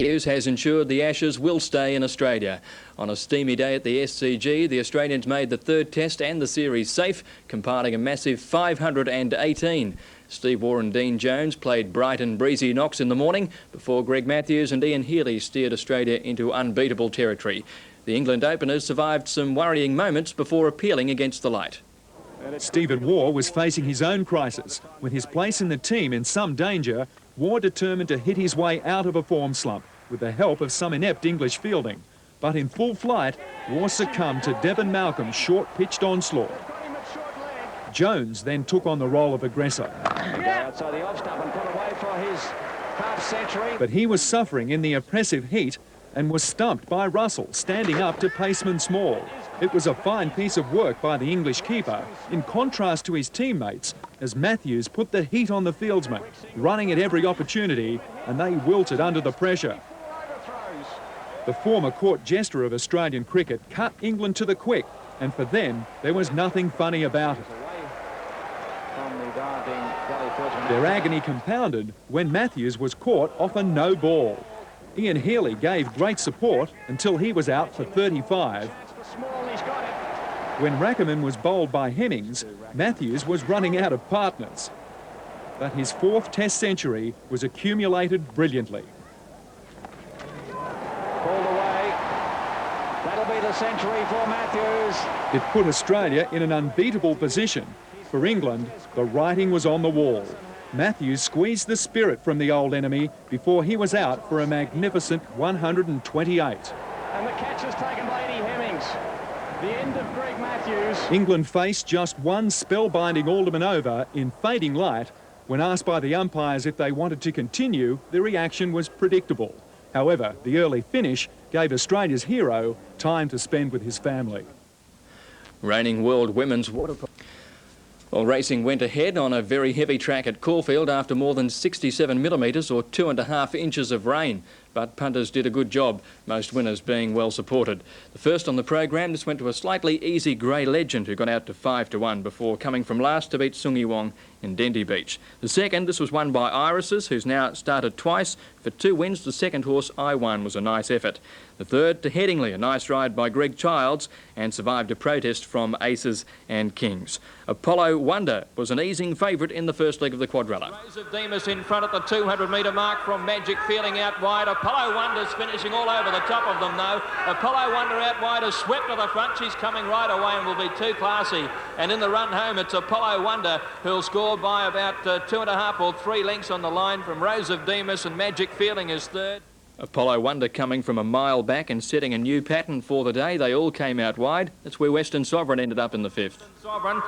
News has ensured the Ashes will stay in Australia. On a steamy day at the SCG, the Australians made the third test and the series safe, compiling a massive 518. Steve Waugh and Dean Jones played bright and breezy knocks in the morning before Greg Matthews and Ian Healy steered Australia into unbeatable territory. The England openers survived some worrying moments before appealing against the light. Stephen Waugh was facing his own crisis. With his place in the team in some danger, Waugh determined to hit his way out of a form slump with the help of some inept English fielding. But in full flight, Waugh succumbed to Devon Malcolm's short-pitched onslaught. Jones then took on the role of aggressor. But he was suffering in the oppressive heat and was stumped by Russell, standing up to paceman Small. It was a fine piece of work by the English keeper, in contrast to his teammates, as Matthews put the heat on the fieldsmen, running at every opportunity, and they wilted under the pressure. The former court jester of Australian cricket cut England to the quick, and for them, there was nothing funny about it. Their agony compounded when Matthews was caught off a no ball. Ian Healy gave great support until he was out for 35. When Rackerman was bowled by Hemmings, Matthews was running out of partners. But his fourth Test century was accumulated brilliantly. Pulled away. That'll be the century for Matthews. It put Australia in an unbeatable position. For England, the writing was on the wall. Matthews squeezed the spirit from the old enemy before he was out for a magnificent 128. And the catch is taken by Eddie Hemmings. The end of Greg Matthews. England faced just one spellbinding Alderman over in fading light. When asked by the umpires if they wanted to continue, the reaction was predictable. However, the early finish gave Australia's hero time to spend with his family. Reigning world women's water polo. Well, racing went ahead on a very heavy track at Caulfield after more than 67 millimetres or 2.5 inches of rain. But punters did a good job, most winners being well supported. The first on the program, this went to a slightly easy Grey Legend who got out to 5-1 before coming from last to beat Sungi Wong in Dendy Beach. The second, this was won by Irises, who's now started twice. For 2 wins, the second horse, I Won, was a nice effort. The third to Headingley, a nice ride by Greg Childs, and survived a protest from Aces and Kings. Apollo Wonder was an easing favourite in the first leg of the quadrilla. Rose of Demas in front at the 200-metre mark from Magic Feeling out wide. Apollo Wonder's finishing all over the top of them though. Apollo Wonder out wide has swept to the front. She's coming right away and will be too classy. And in the run home, it's Apollo Wonder who'll score by about 2.5 or 3 lengths on the line from Rose of Demas, and Magic Feeling is third. Apollo Wonder coming from a mile back and setting a new pattern for the day. They all came out wide. That's where Western Sovereign ended up in the fifth. Sovereign,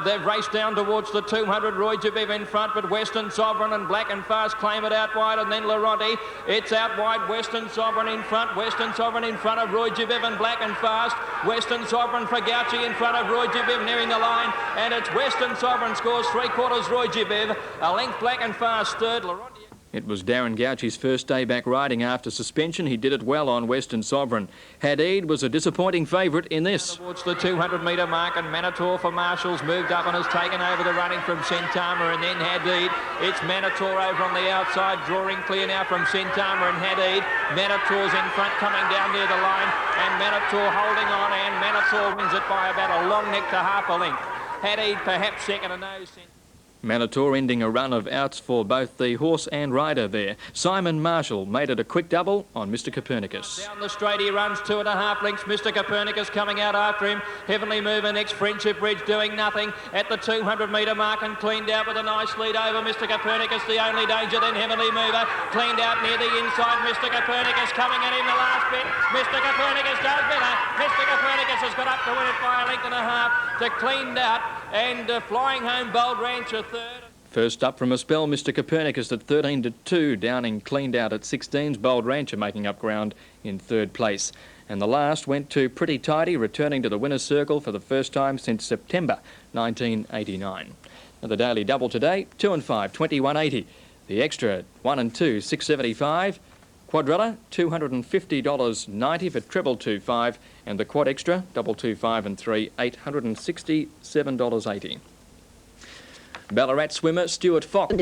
they've raced down towards the 200. Roy Jabiv in front, but Western Sovereign and Black and Fast claim it out wide, and then Laronti. It's out wide. Western Sovereign in front. Western Sovereign in front of Roy Jabiv and Black and Fast. Western Sovereign for Gauchi in front of Roy Jabiv nearing the line, and it's Western Sovereign scores 3/4 Roy Jabiv. A length Black and Fast third. Laronti. It was Darren Gauchi's first day back riding after suspension. He did it well on Western Sovereign. Hadid was a disappointing favourite in this. Towards the 200-metre mark, and Manitou for Marshalls moved up and has taken over the running from Sentama, and then Hadid. It's Manitou over on the outside, drawing clear now from Sentama and Hadid. Manitou's in front, coming down near the line, and Manitou holding on, and Manitou wins it by about a long neck to half a length. Hadid perhaps second and no. Manitou ending a run of outs for both the horse and rider there. Simon Marshall made it a quick double on Mr Copernicus. Down the straight he runs 2.5 lengths. Mr Copernicus coming out after him. Heavenly Mover next, Friendship Bridge doing nothing at the 200-metre mark and cleaned out with a nice lead over Mr Copernicus. The only danger then Heavenly Mover cleaned out near the inside. Mr Copernicus coming in the last bit. Mr Copernicus does better. Mr Copernicus has got up to win it by a length and a half to cleaned out, and flying home Bold Ranch a third. First up from a spell, Mr Copernicus at 13-2, Downing cleaned out at 16's, Bold Rancher making up ground in third place. And the last went to Pretty Tidy, returning to the winner's circle for the first time since September 1989. Now the daily double today, 2 and 5, 21.80. The extra 1 and 2, 6.75. Quadrilla, $250.90 for treble 2.5, and the quad extra, double 2.5 and 3, $867.80. Ballarat swimmer Stuart Fox.